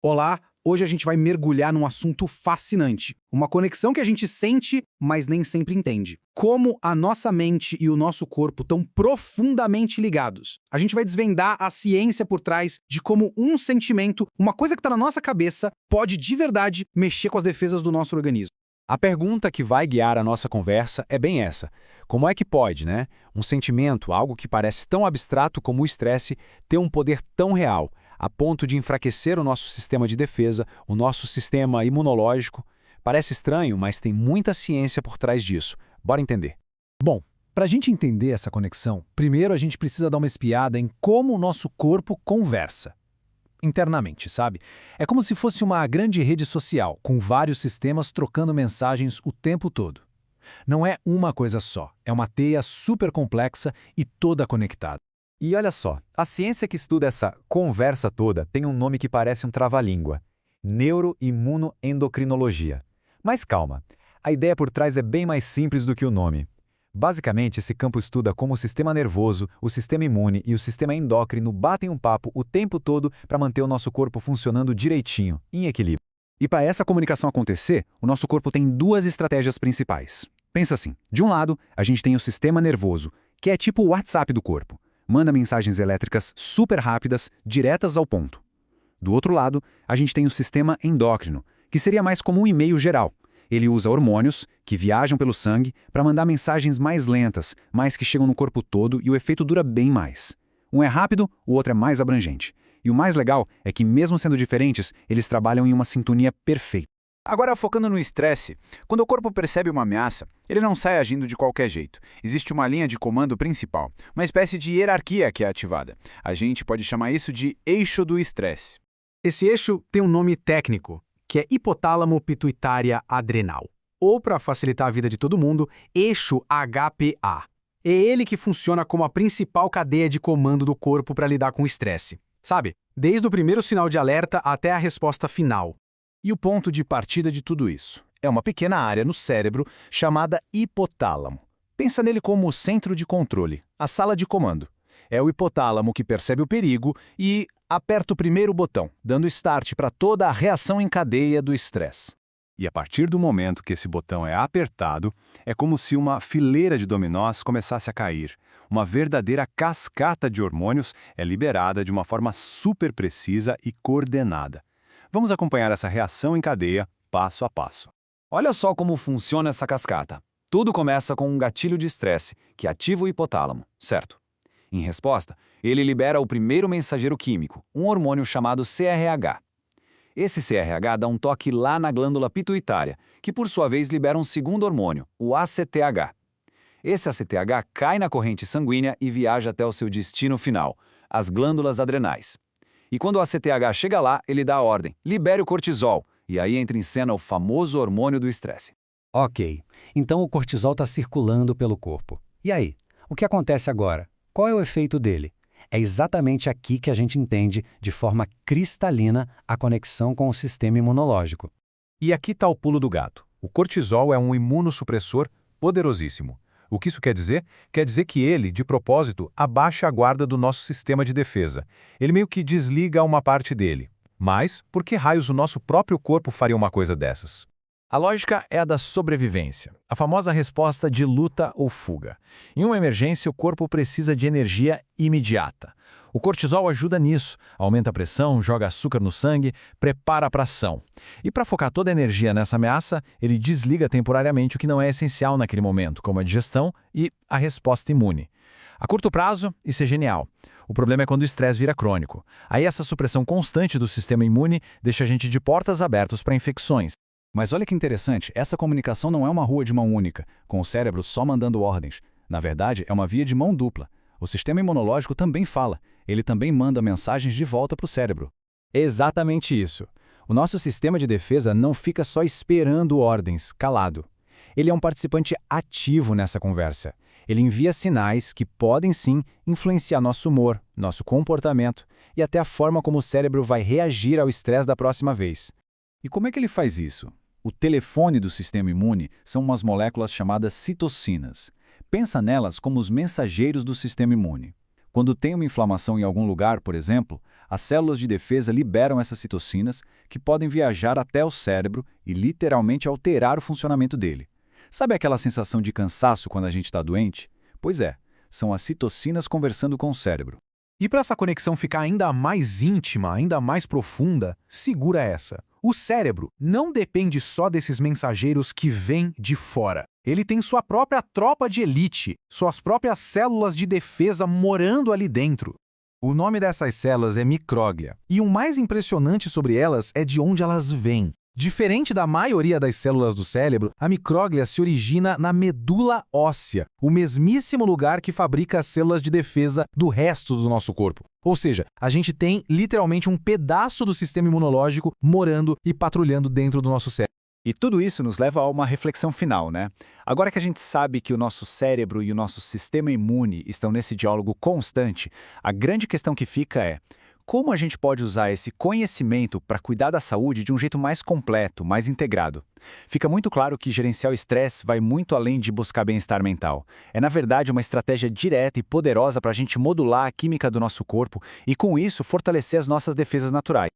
Olá, hoje a gente vai mergulhar num assunto fascinante. Uma conexão que a gente sente, mas nem sempre entende. Como a nossa mente e o nosso corpo estão profundamente ligados. A gente vai desvendar a ciência por trás de como um sentimento, uma coisa que está na nossa cabeça, pode de verdade mexer com as defesas do nosso organismo. A pergunta que vai guiar a nossa conversa é bem essa. Como é que pode, né? Um sentimento, algo que parece tão abstrato como o estresse, ter um poder tão real, a ponto de enfraquecer o nosso sistema de defesa, o nosso sistema imunológico? Parece estranho, mas tem muita ciência por trás disso. Bora entender. Bom, para a gente entender essa conexão, primeiro a gente precisa dar uma espiada em como o nosso corpo conversa. Internamente, sabe? É como se fosse uma grande rede social, com vários sistemas trocando mensagens o tempo todo. Não é uma coisa só, é uma teia super complexa e toda conectada. E olha só, a ciência que estuda essa conversa toda tem um nome que parece um trava-língua: neuroimunoendocrinologia. Mas calma, a ideia por trás é bem mais simples do que o nome. Basicamente, esse campo estuda como o sistema nervoso, o sistema imune e o sistema endócrino batem um papo o tempo todo para manter o nosso corpo funcionando direitinho, em equilíbrio. E para essa comunicação acontecer, o nosso corpo tem duas estratégias principais. Pensa assim, de um lado, a gente tem o sistema nervoso, que é tipo o WhatsApp do corpo. Manda mensagens elétricas super rápidas, diretas ao ponto. Do outro lado, a gente tem o sistema endócrino, que seria mais como um e-mail geral. Ele usa hormônios, que viajam pelo sangue, para mandar mensagens mais lentas, mas que chegam no corpo todo e o efeito dura bem mais. Um é rápido, o outro é mais abrangente. E o mais legal é que, mesmo sendo diferentes, eles trabalham em uma sintonia perfeita. Agora, focando no estresse, quando o corpo percebe uma ameaça, ele não sai agindo de qualquer jeito. Existe uma linha de comando principal, uma espécie de hierarquia que é ativada. A gente pode chamar isso de eixo do estresse. Esse eixo tem um nome técnico, que é hipotálamo pituitária adrenal. Ou, para facilitar a vida de todo mundo, eixo HPA. É ele que funciona como a principal cadeia de comando do corpo para lidar com o estresse. Sabe? Desde o primeiro sinal de alerta até a resposta final. E o ponto de partida de tudo isso é uma pequena área no cérebro chamada hipotálamo. Pensa nele como o centro de controle, a sala de comando. É o hipotálamo que percebe o perigo e aperta o primeiro botão, dando start para toda a reação em cadeia do estresse. E a partir do momento que esse botão é apertado, é como se uma fileira de dominós começasse a cair. Uma verdadeira cascata de hormônios é liberada de uma forma super precisa e coordenada. Vamos acompanhar essa reação em cadeia, passo a passo. Olha só como funciona essa cascata. Tudo começa com um gatilho de estresse, que ativa o hipotálamo, certo? Em resposta, ele libera o primeiro mensageiro químico, um hormônio chamado CRH. Esse CRH dá um toque lá na glândula pituitária, que por sua vez libera um segundo hormônio, o ACTH. Esse ACTH cai na corrente sanguínea e viaja até o seu destino final, as glândulas adrenais. E quando o ACTH chega lá, ele dá a ordem: libere o cortisol, e aí entra em cena o famoso hormônio do estresse. Ok, então o cortisol está circulando pelo corpo. E aí? O que acontece agora? Qual é o efeito dele? É exatamente aqui que a gente entende, de forma cristalina, a conexão com o sistema imunológico. E aqui está o pulo do gato. O cortisol é um imunossupressor poderosíssimo. O que isso quer dizer? Quer dizer que ele, de propósito, abaixa a guarda do nosso sistema de defesa. Ele meio que desliga uma parte dele. Mas, por que raios o nosso próprio corpo faria uma coisa dessas? A lógica é a da sobrevivência, a famosa resposta de luta ou fuga. Em uma emergência, o corpo precisa de energia imediata. O cortisol ajuda nisso, aumenta a pressão, joga açúcar no sangue, prepara para a ação. E para focar toda a energia nessa ameaça, ele desliga temporariamente o que não é essencial naquele momento, como a digestão e a resposta imune. A curto prazo, isso é genial. O problema é quando o estresse vira crônico. Aí essa supressão constante do sistema imune deixa a gente de portas abertas para infecções. Mas olha que interessante, essa comunicação não é uma rua de mão única, com o cérebro só mandando ordens. Na verdade, é uma via de mão dupla. O sistema imunológico também fala, ele também manda mensagens de volta para o cérebro. Exatamente isso. O nosso sistema de defesa não fica só esperando ordens, calado. Ele é um participante ativo nessa conversa. Ele envia sinais que podem sim influenciar nosso humor, nosso comportamento e até a forma como o cérebro vai reagir ao estresse da próxima vez. E como é que ele faz isso? O telefone do sistema imune são umas moléculas chamadas citocinas. Pensa nelas como os mensageiros do sistema imune. Quando tem uma inflamação em algum lugar, por exemplo, as células de defesa liberam essas citocinas que podem viajar até o cérebro e literalmente alterar o funcionamento dele. Sabe aquela sensação de cansaço quando a gente está doente? Pois é, são as citocinas conversando com o cérebro. E para essa conexão ficar ainda mais íntima, ainda mais profunda, segura essa. O cérebro não depende só desses mensageiros que vêm de fora. Ele tem sua própria tropa de elite, suas próprias células de defesa morando ali dentro. O nome dessas células é micróglia, e o mais impressionante sobre elas é de onde elas vêm. Diferente da maioria das células do cérebro, a micróglia se origina na medula óssea, o mesmíssimo lugar que fabrica as células de defesa do resto do nosso corpo. Ou seja, a gente tem literalmente um pedaço do sistema imunológico morando e patrulhando dentro do nosso cérebro. E tudo isso nos leva a uma reflexão final, né? Agora que a gente sabe que o nosso cérebro e o nosso sistema imune estão nesse diálogo constante, a grande questão que fica é: como a gente pode usar esse conhecimento para cuidar da saúde de um jeito mais completo, mais integrado? Fica muito claro que gerenciar o estresse vai muito além de buscar bem-estar mental. É, na verdade, uma estratégia direta e poderosa para a gente modular a química do nosso corpo e, com isso, fortalecer as nossas defesas naturais.